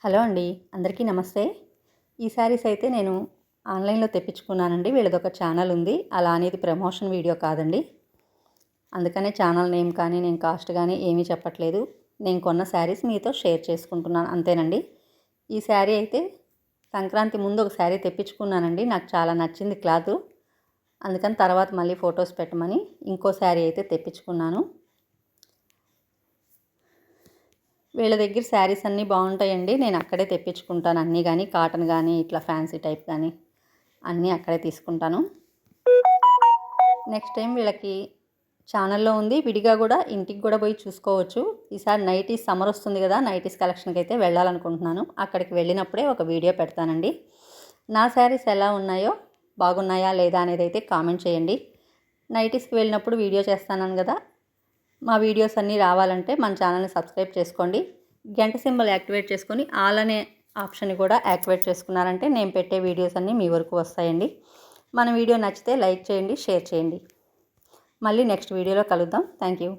Hello అండి, అందరికీ నమస్తే. ఈ శారీస్ అయితే నేను ఆన్లైన్లో తెప్పించుకున్నానండి. వీళ్ళదొక ఛానల్ ఉంది. అలా అనేది ప్రమోషన్ వీడియో కాదండి. అందుకనే ఛానల్ నేమ్ కానీ నేను కాస్ట్ కానీ ఏమీ చెప్పట్లేదు. నేను కొన్న శారీస్ మీతో షేర్ చేసుకుంటున్నాను అంతేనండి. ఈ శారీ అయితే సంక్రాంతి ముందు ఒక శారీ తెప్పించుకున్నానండి. నాకు చాలా నచ్చింది క్లాత్. అందుకని తర్వాత మళ్ళీ ఫొటోస్ పెట్టమని ఇంకో శారీ అయితే తెప్పించుకున్నాను. వీళ్ళ దగ్గర శారీస్ అన్నీ బాగుంటాయండి. నేను అక్కడే తెప్పించుకుంటాను అన్నీ కానీ, కాటన్ కానీ ఇట్లా ఫ్యాన్సీ టైప్ కానీ అన్నీ అక్కడే తీసుకుంటాను. నెక్స్ట్ టైం వీళ్ళకి ఛానల్లో ఉంది, విడిగా కూడా ఇంటికి కూడా పోయి చూసుకోవచ్చు. ఈసారి నైటీస్ సమ్మర్ వస్తుంది కదా, నైటీస్ కలెక్షన్కి అయితే వెళ్ళాలనుకుంటున్నాను. అక్కడికి వెళ్ళినప్పుడే ఒక వీడియో పెడతానండి. నా శారీస్ ఎలా ఉన్నాయో, బాగున్నాయా లేదా అనేది అయితే కామెంట్ చేయండి. నైటీస్కి వెళ్ళినప్పుడు వీడియో చేస్తాను కదా, మా వీడియోస్ అన్నీ రావాలంటే మన ఛానల్ని సబ్స్క్రైబ్ చేసుకోండి. గంట సింబల్ యాక్టివేట్ చేసుకొని ఆల్ అనే ఆప్షన్ని కూడా యాక్టివేట్ చేసుకున్నారంటే నేను పెట్టే వీడియోస్ అన్నీ మీ వరకు వస్తాయండి. మన వీడియో నచ్చితే లైక్ చేయండి, షేర్ చేయండి. మళ్ళీ నెక్స్ట్ వీడియోలో కలుద్దాం. Thank you.